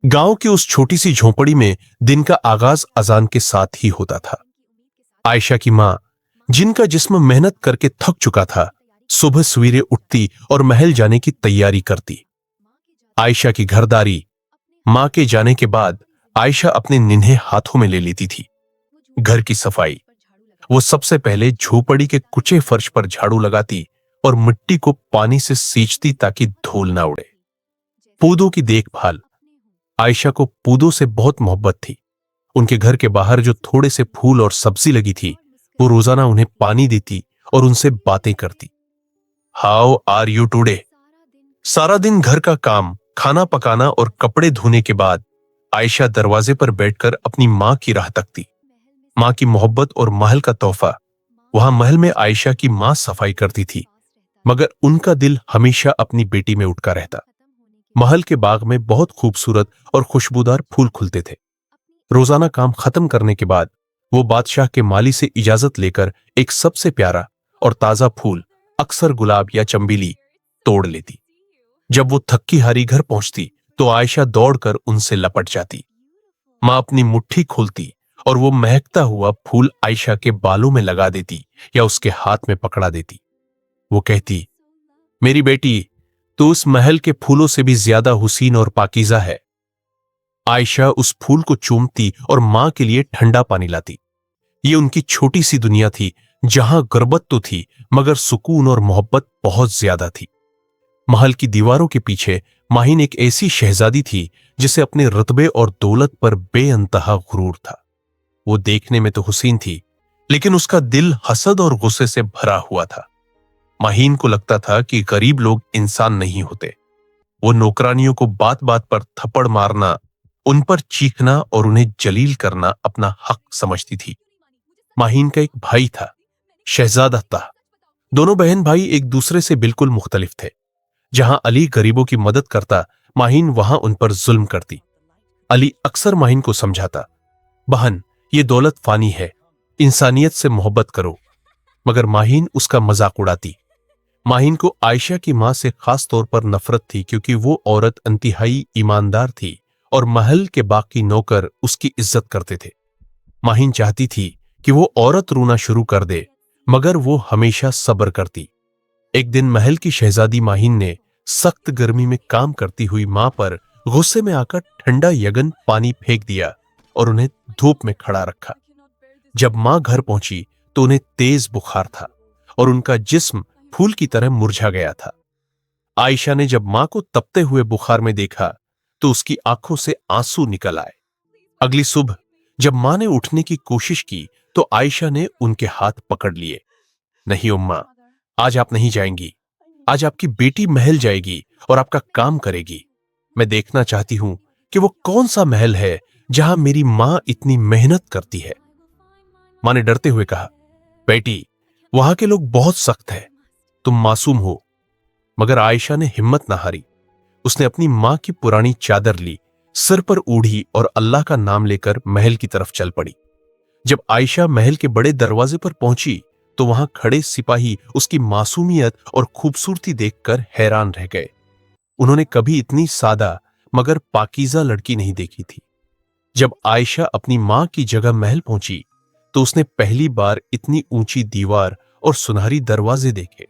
गांव की उस छोटी सी झोंपड़ी में दिन का आगाज अजान के साथ ही होता था। आयशा की मां, जिनका जिस्म मेहनत करके थक चुका था, सुबह सवेरे उठती और महल जाने की तैयारी करती। आयशा की घरदारी मां के जाने के बाद आयशा अपने निन्हे हाथों में ले लेती थी। घर की सफाई, वो सबसे पहले झोपड़ी के कुचे फर्श पर झाड़ू लगाती और मिट्टी को पानी से सींचती ताकि धूल ना उड़े। पौधों की देखभाल, आयशा को पौधों से बहुत मोहब्बत थी। उनके घर के बाहर जो थोड़े से फूल और सब्जी लगी थी, वो रोजाना उन्हें पानी देती और उनसे बातें करती। How are you today? सारा दिन घर का काम, खाना पकाना और कपड़े धोने के बाद आयशा दरवाजे पर बैठकर अपनी मां की राह तकती। मां की मोहब्बत और महल का तोहफा। वहां महल में आयशा की मां सफाई करती थी, मगर उनका दिल हमेशा अपनी बेटी में उठका रहता। महल के बाग में बहुत खूबसूरत और खुशबूदार फूल खुलते थे। रोजाना काम खत्म करने के बाद वो बादशाह के माली से इजाजत लेकर एक सबसे प्यारा और ताजा फूल, अक्सर गुलाब या चंबेली, तोड़ लेती। जब वो थक्की हारी घर पहुंचती तो आयशा दौड़कर उनसे लपट जाती। मां अपनी मुट्ठी खोलती और वो महकता हुआ फूल आयशा के बालों में लगा देती या उसके हाथ में पकड़ा देती। वो कहती, मेरी बेटी, तो उस महल के फूलों से भी ज्यादा हुसीन और पाकीज़ा है। आयशा उस फूल को चूमती और मां के लिए ठंडा पानी लाती। ये उनकी छोटी सी दुनिया थी, जहां गुर्बत तो थी मगर सुकून और मोहब्बत बहुत ज्यादा थी। महल की दीवारों के पीछे माहिन एक ऐसी शहजादी थी जिसे अपने रुतबे और दौलत पर बेअंतहा गुरूर था। वो देखने में तो हुसीन थी, लेकिन उसका दिल हसद और गुस्से से भरा हुआ था। माहीन को लगता था कि गरीब लोग इंसान नहीं होते। वो नौकरानियों को बात बात पर थप्पड़ मारना, उन पर चीखना और उन्हें जलील करना अपना हक समझती थी। माहीन का एक भाई था, शहजादा था। दोनों बहन भाई एक दूसरे से बिल्कुल मुख्तलिफ थे। जहां अली गरीबों की मदद करता, माहीन वहां उन पर जुल्म करती। अली अक्सर माहीन को समझाता, बहन, ये दौलत फानी है, इंसानियत से मोहब्बत करो। मगर माहीन उसका मजाक उड़ाती। माहीन को आयशा की मां से खास तौर पर नफरत थी, क्योंकि वो औरत इंतहाई ईमानदार थी और महल के बाकी नौकर उसकी इज्जत करते थे। माहीन चाहती थी कि वो औरत रोना शुरू कर दे, मगर वो हमेशा सब्र करती। एक दिन महल की शहजादी माहीन ने सख्त गर्मी में काम करती हुई मां पर गुस्से में आकर ठंडा यगन पानी फेंक दिया और उन्हें धूप में खड़ा रखा। जब मां घर पहुंची तो उन्हें तेज बुखार था और उनका जिस्म फूल की तरह मुरझा गया था। आयशा ने जब मां को तपते हुए बुखार में देखा तो उसकी आंखों से आंसू निकल आए। अगली सुबह जब मां ने उठने की कोशिश की तो आयशा ने उनके हाथ पकड़ लिए। नहीं उम्मा, आज आप नहीं जाएंगी। आज आपकी बेटी महल जाएगी और आपका काम करेगी। मैं देखना चाहती हूं कि वो कौन सा महल है जहां मेरी मां इतनी मेहनत करती है। मां ने डरते हुए कहा, बेटी, वहां के लोग बहुत सख्त हैं, तुम मासूम हो। मगर आयशा ने हिम्मत ना हारी। उसने अपनी मां की पुरानी चादर ली, सिर पर ओढ़ी और अल्लाह का नाम लेकर महल की तरफ चल पड़ी। जब आयशा महल के बड़े दरवाजे पर पहुंची तो वहां खड़े सिपाही उसकी मासूमियत और खूबसूरती देखकर हैरान रह गए। उन्होंने कभी इतनी सादा मगर पाकीज़ा लड़की नहीं देखी थी। जब आयशा अपनी मां की जगह महल पहुंची तो उसने पहली बार इतनी ऊंची दीवार और सुनहरी दरवाजे देखे।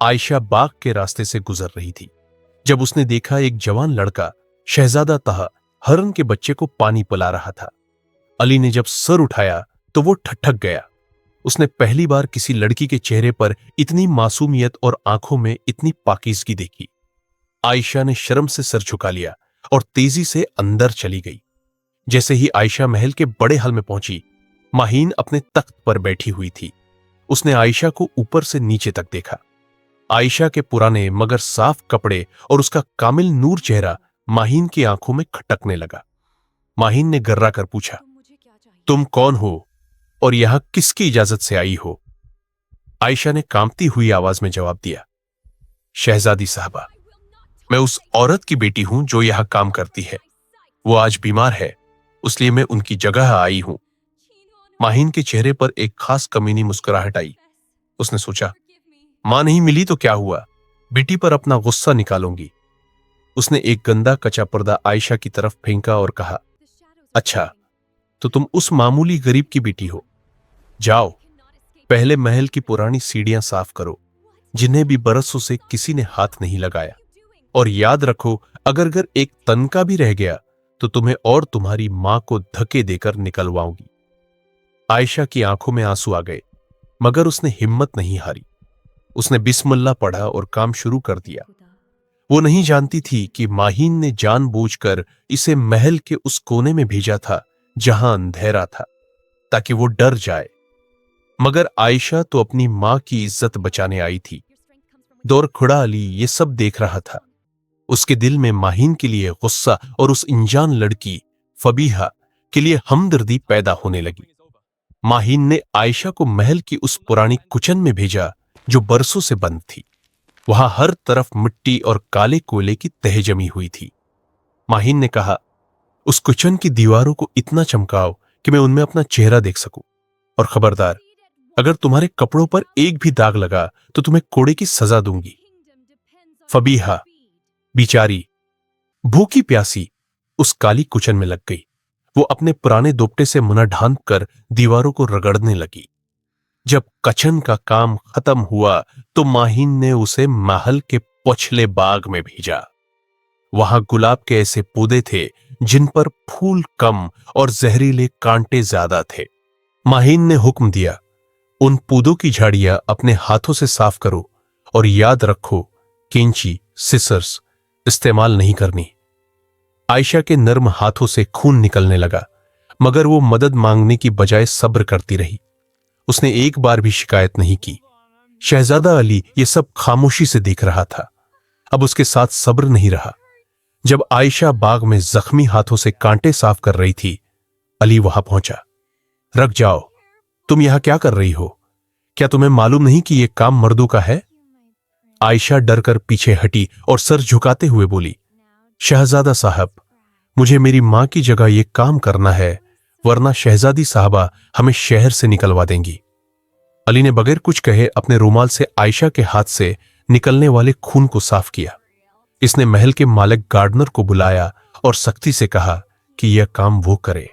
आयशा बाग के रास्ते से गुजर रही थी जब उसने देखा एक जवान लड़का शहजादा तहा हरन के बच्चे को पानी पिला रहा था। अली ने जब सर उठाया तो वो ठठक गया। उसने पहली बार किसी लड़की के चेहरे पर इतनी मासूमियत और आंखों में इतनी पाकीज़गी देखी। आयशा ने शर्म से सर झुका लिया और तेजी से अंदर चली गई। जैसे ही आयशा महल के बड़े हॉल में पहुंची, माहीन अपने तख्त पर बैठी हुई थी। उसने आयशा को ऊपर से नीचे तक देखा। आयशा के पुराने मगर साफ कपड़े और उसका कामिल नूर चेहरा माहीन की आंखों में खटकने लगा। माहीन ने गर्रा कर पूछा, तुम कौन हो और यहां किसकी इजाजत से आई हो? आयशा ने कांपती हुई आवाज में जवाब दिया, शहजादी साहबा, मैं उस औरत की बेटी हूं जो यहां काम करती है। वो आज बीमार है, इसलिए मैं उनकी जगह आई हूं। माहीन के चेहरे पर एक खास कमीनी मुस्कुराहट आई। उसने सोचा, मां नहीं मिली तो क्या हुआ, बेटी पर अपना गुस्सा निकालूंगी। उसने एक गंदा कच्चा पर्दा आयशा की तरफ फेंका और कहा, अच्छा, तो तुम उस मामूली गरीब की बेटी हो। जाओ, पहले महल की पुरानी सीढ़ियां साफ करो, जिन्हें भी बरसों से किसी ने हाथ नहीं लगाया। और याद रखो, अगर एक तन का भी रह गया तो तुम्हें और तुम्हारी मां को धक्के देकर निकलवाऊंगी। आयशा की आंखों में आंसू आ गए, मगर उसने हिम्मत नहीं हारी। उसने बिस्मिल्लाह पढ़ा और काम शुरू कर दिया। वो नहीं जानती थी कि माहीन ने जानबूझकर इसे महल के उस कोने में भेजा था जहां अंधेरा था, ताकि वो डर जाए। मगर आयशा तो अपनी मां की इज्जत बचाने आई थी। दौर खुड़ा अली ये सब देख रहा था। उसके दिल में माहीन के लिए गुस्सा और उस अनजान लड़की फबीहा के लिए हमदर्दी पैदा होने लगी। माहीन ने आयशा को महल की उस पुरानी कुचन में भेजा जो बरसों से बंद थी। वहां हर तरफ मिट्टी और काले कोयले की तह जमी हुई थी। माहीन ने कहा, उस कुचन की दीवारों को इतना चमकाओ कि मैं उनमें अपना चेहरा देख सकूं। और खबरदार, अगर तुम्हारे कपड़ों पर एक भी दाग लगा तो तुम्हें कोड़े की सजा दूंगी। फबीहा बेचारी भूखी प्यासी उस काली कुचन में लग गई। वो अपने पुराने दोपटे से मुंह ढांप कर दीवारों को रगड़ने लगी। जब कचन का काम खत्म हुआ तो माहीन ने उसे महल के पछले बाग में भेजा। वहां गुलाब के ऐसे पौधे थे जिन पर फूल कम और जहरीले कांटे ज्यादा थे। माहीन ने हुक्म दिया, उन पौधों की झाड़ियां अपने हाथों से साफ करो और याद रखो, कैंची, सिसर्स इस्तेमाल नहीं करनी। आयशा के नर्म हाथों से खून निकलने लगा, मगर वो मदद मांगने की बजाय सब्र करती रही। उसने एक बार भी शिकायत नहीं की। शहजादा अली ये सब खामोशी से देख रहा था। अब उसके साथ सब्र नहीं रहा। जब आयशा बाग में जख्मी हाथों से कांटे साफ कर रही थी, अली वहां पहुंचा। रख जाओ, तुम यहां क्या कर रही हो? क्या तुम्हें मालूम नहीं कि यह काम मर्दों का है? आयशा डरकर पीछे हटी और सर झुकाते हुए बोली, शहजादा साहब, मुझे मेरी मां की जगह यह काम करना है, वरना शहजादी साहबा हमें शहर से निकलवा देंगी। अली ने बगैर कुछ कहे अपने रुमाल से आयशा के हाथ से निकलने वाले खून को साफ किया। इसने महल के मालिक गार्डनर को बुलाया और सख्ती से कहा कि यह काम वो करे।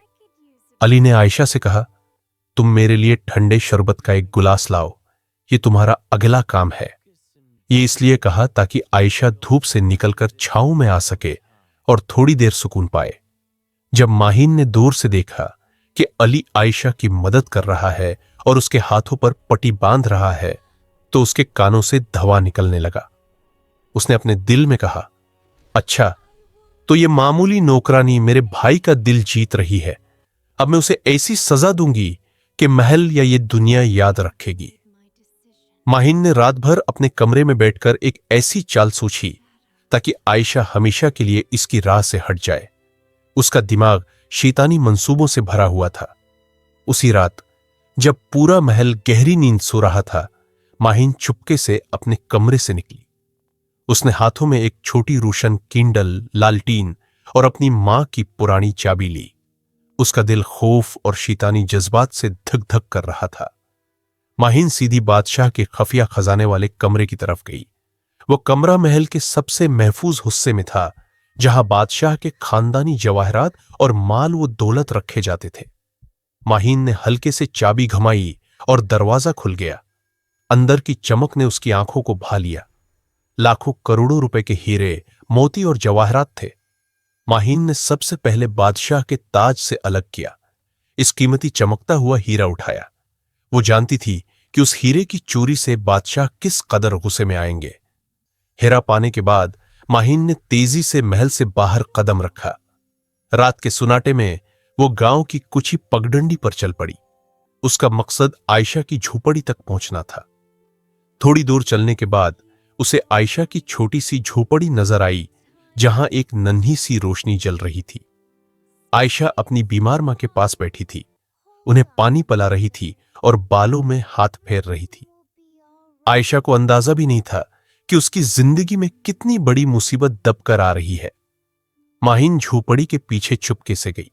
अली ने आयशा से कहा, तुम मेरे लिए ठंडे शरबत का एक गिलास लाओ, ये तुम्हारा अगला काम है। ये इसलिए कहा ताकि आयशा धूप से निकलकर छांव में आ सके और थोड़ी देर सुकून पाए। जब माहीन ने दूर से देखा कि अली आयशा की मदद कर रहा है और उसके हाथों पर पट्टी बांध रहा है, तो उसके कानों से धुआं निकलने लगा। उसने अपने दिल में कहा, अच्छा, तो ये मामूली नौकरानी मेरे भाई का दिल जीत रही है। अब मैं उसे ऐसी सजा दूंगी कि महल या ये दुनिया याद रखेगी। माहीन ने रात भर अपने कमरे में बैठकर एक ऐसी चाल सोची ताकि आयशा हमेशा के लिए इसकी राह से हट जाए। उसका दिमाग शैतानी मंसूबों से भरा हुआ था। उसी रात जब पूरा महल गहरी नींद सो रहा था, माहीन चुपके से अपने कमरे से निकली। उसने हाथों में एक छोटी रोशन किंडल, लालटीन और अपनी मां की पुरानी चाबी ली। उसका दिल खौफ और शैतानी जज्बात से धक धक कर रहा था। माहीन सीधी बादशाह के खफिया खजाने वाले कमरे की तरफ गई। वो कमरा महल के सबसे महफूज हिस्से में था, जहां बादशाह के खानदानी जवाहरात और माल व दौलत रखे जाते थे। माहीन ने हल्के से चाबी घुमाई और दरवाजा खुल गया। अंदर की चमक ने उसकी आंखों को भा लिया। लाखों करोड़ों रुपए के हीरे, मोती और जवाहरात थे। माहीन ने सबसे पहले बादशाह के ताज से अलग किया। इस कीमती चमकता हुआ हीरा उठाया। वो जानती थी कि उस हीरे की चोरी से बादशाह किस कदर गुस्से में आएंगे। हीरा पाने के बाद माहीन ने तेजी से महल से बाहर कदम रखा। रात के सुनाटे में वो गांव की कुछ ही पगडंडी पर चल पड़ी। उसका मकसद आयशा की झोपड़ी तक पहुंचना था। थोड़ी दूर चलने के बाद उसे आयशा की छोटी सी झोपड़ी नजर आई, जहां एक नन्ही सी रोशनी जल रही थी। आयशा अपनी बीमार मां के पास बैठी थी, उन्हें पानी पिला रही थी और बालों में हाथ फेर रही थी। आयशा को अंदाजा भी नहीं था कि उसकी जिंदगी में कितनी बड़ी मुसीबत दबकर आ रही है। माहीन झोपड़ी के पीछे चुपके से गई।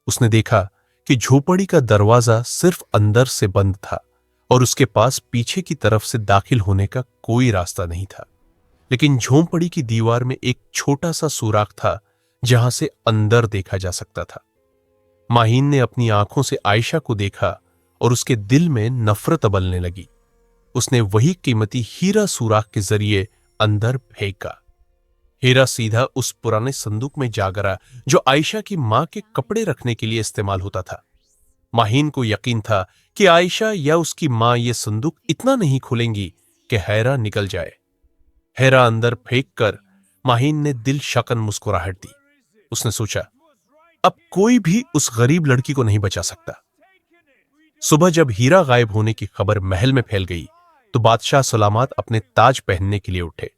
उसने देखा कि झोपड़ी का दरवाजा सिर्फ अंदर से बंद था और उसके पास पीछे की तरफ से दाखिल होने का कोई रास्ता नहीं था। लेकिन झोंपड़ी की दीवार में एक छोटा सा सुराख था जहां से अंदर देखा जा सकता था। माहीन ने अपनी आंखों से आयशा को देखा और उसके दिल में नफरत अबलने लगी। उसने वही कीमती हीरा सुराख के जरिए अंदर फेंका। हीरा सीधा उस पुराने संदूक में जा गिरा जो आयशा की मां के कपड़े रखने के लिए इस्तेमाल होता था। माहीन को यकीन था कि आयशा या उसकी मां ये संदूक इतना नहीं खोलेंगी कि हैरा निकल जाए। हैरा अंदर फेंक कर माहीन ने दिल शकन मुस्कुराहट दी। उसने सोचा, अब कोई भी उस गरीब लड़की को नहीं बचा सकता। सुबह जब हीरा गायब होने की खबर महल में फैल गई तो बादशाह सलामत अपने ताज पहनने के लिए उठे।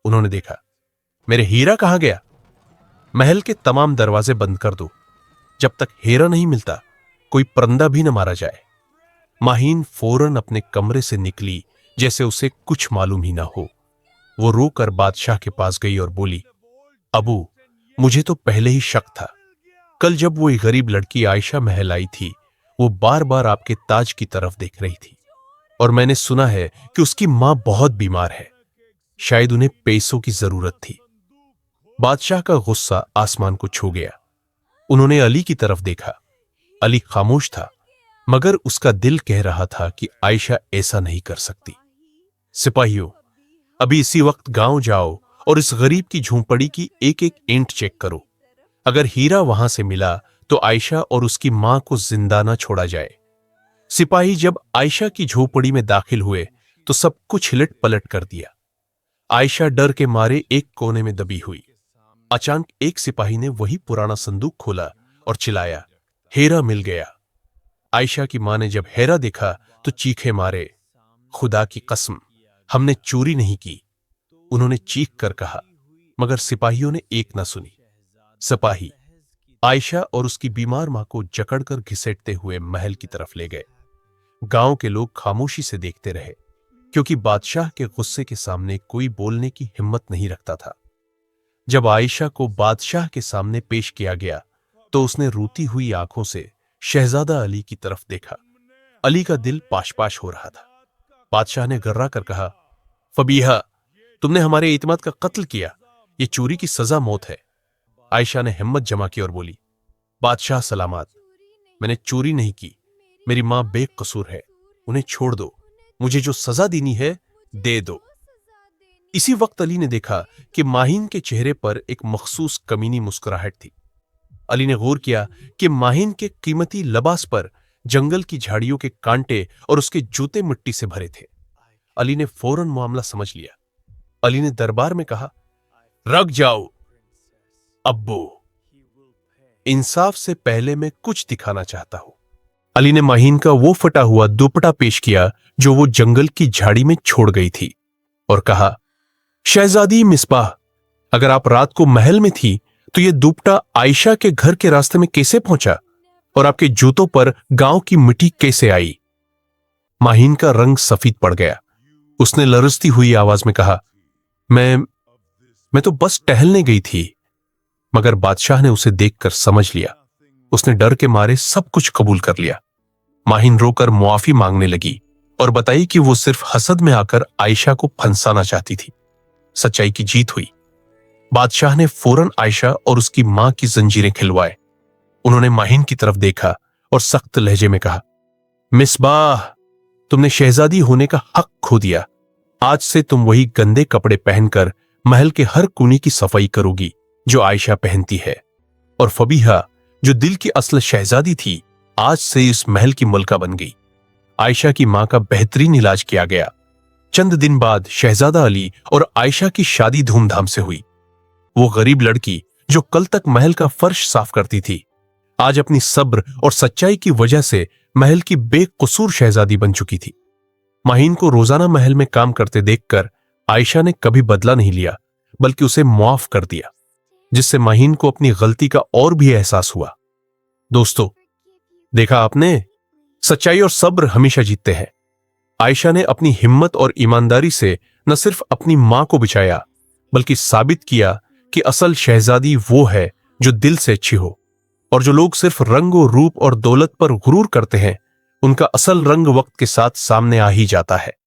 उन्होंने देखा, मेरे हीरा कहां गया? महल के तमाम दरवाजे बंद कर दो। जब तक हीरा नहीं मिलता कोई परिंदा भी न मारा जाए। माहीन फौरन अपने कमरे से निकली जैसे उसे कुछ मालूम ही ना हो। वो रोकर बादशाह के पास गई और बोली, अबू, मुझे तो पहले ही शक था। कल जब वो एक गरीब लड़की आयशा महल आई थी, वो बार बार आपके ताज की तरफ देख रही थी और मैंने सुना है कि उसकी मां बहुत बीमार है। शायद उन्हें पैसों की जरूरत थी। बादशाह का गुस्सा आसमान को छू गया। उन्होंने अली की तरफ देखा। अली खामोश था, मगर उसका दिल कह रहा था कि आयशा ऐसा नहीं कर सकती। सिपाहियों, अभी इसी वक्त गांव जाओ और इस गरीब की झोंपड़ी की एक एक ईंट चेक करो। अगर हीरा वहां से मिला तो आयशा और उसकी मां को जिंदा न छोड़ा जाए। सिपाही जब आयशा की झोंपड़ी में दाखिल हुए तो सब कुछ हिलट पलट कर दिया। आयशा डर के मारे एक कोने में दबी हुई। अचानक एक सिपाही ने वही पुराना संदूक खोला और चिल्लाया, हीरा मिल गया। आयशा की मां ने जब हीरा देखा तो चीखे मारे, खुदा की कसम, हमने चोरी नहीं की। उन्होंने चीख कर कहा, मगर सिपाहियों ने एक ना सुनी। सिपाही आयशा और उसकी बीमार मां को जकड़कर घिसेटते हुए महल की तरफ ले गए। गांव के लोग खामोशी से देखते रहे, क्योंकि बादशाह के गुस्से के सामने कोई बोलने की हिम्मत नहीं रखता था। जब आयशा को बादशाह के सामने पेश किया गया तो उसने रोती हुई आंखों से शहजादा अली की तरफ देखा। अली का दिल पाश-पाश हो रहा था। बादशाह ने गर्रा कर कहा, फबीहा, तुमने हमारे इत्मीनान का कत्ल किया। ये चोरी की सजा मौत है। आयशा ने हिम्मत जमा की और बोली, बादशाह सलामत, मैंने चोरी नहीं की। मेरी मां बेकसूर है। उन्हें छोड़ दो। मुझे जो सजा देनी है दे दो। इसी वक्त अली ने देखा कि माहीन के चेहरे पर एक मखसूस कमीनी मुस्कुराहट थी। अली ने गौर किया कि माहीन के कीमती लिबास पर जंगल की झाड़ियों के कांटे और उसके जूते मिट्टी से भरे थे। अली ने फौरन मामला समझ लिया। अली ने दरबार में कहा, रख जाओ अब्बू, इंसाफ से पहले मैं कुछ दिखाना चाहता हूं। अली ने माहीन का वो फटा हुआ दुपट्टा पेश किया जो वो जंगल की झाड़ी में छोड़ गई थी और कहा, शहजादी मिसबाह, अगर आप रात को महल में थी तो ये दुपट्टा आयशा के घर के रास्ते में कैसे पहुंचा और आपके जूतों पर गांव की मिट्टी कैसे आई? माहीन का रंग सफेद पड़ गया। उसने लरजती हुई आवाज में कहा, मैं तो बस टहलने गई थी। मगर बादशाह ने उसे देखकर समझ लिया। उसने डर के मारे सब कुछ कबूल कर लिया। माहीन रोकर मुआफी मांगने लगी और बताई कि वो सिर्फ हसद में आकर आयशा को फंसाना चाहती थी। सच्चाई की जीत हुई। बादशाह ने फौरन आयशा और उसकी मां की जंजीरें खिलवाए। उन्होंने माहीन की तरफ देखा और सख्त लहजे में कहा, मिसबाह, तुमने शहजादी होने का हक खो दिया। आज से तुम वही गंदे कपड़े पहनकर महल के हर कोने की सफाई करोगी जो आयशा पहनती है। और फबीहा, जो दिल की असल शहजादी थी, आज से इस महल की मलका बन गई। आयशा की मां का बेहतरीन इलाज किया गया। चंद दिन बाद शहजादा अली और आयशा की शादी धूमधाम से हुई। वो गरीब लड़की जो कल तक महल का फर्श साफ करती थी, आज अपनी सब्र और सच्चाई की वजह से महल की बेकसूर शहजादी बन चुकी थी। माहीन को रोजाना महल में काम करते देखकर आयशा ने कभी बदला नहीं लिया, बल्कि उसे मुआफ कर दिया, जिससे माहीन को अपनी गलती का और भी एहसास हुआ। दोस्तों, देखा आपने, सच्चाई और सब्र हमेशा जीतते हैं। आयशा ने अपनी हिम्मत और ईमानदारी से न सिर्फ अपनी मां को बचाया, बल्कि साबित किया कि असल शहजादी वो है जो दिल से अच्छी हो। और जो लोग सिर्फ रंग और रूप और दौलत पर गुरूर करते हैं, उनका असल रंग वक्त के साथ सामने आ ही जाता है।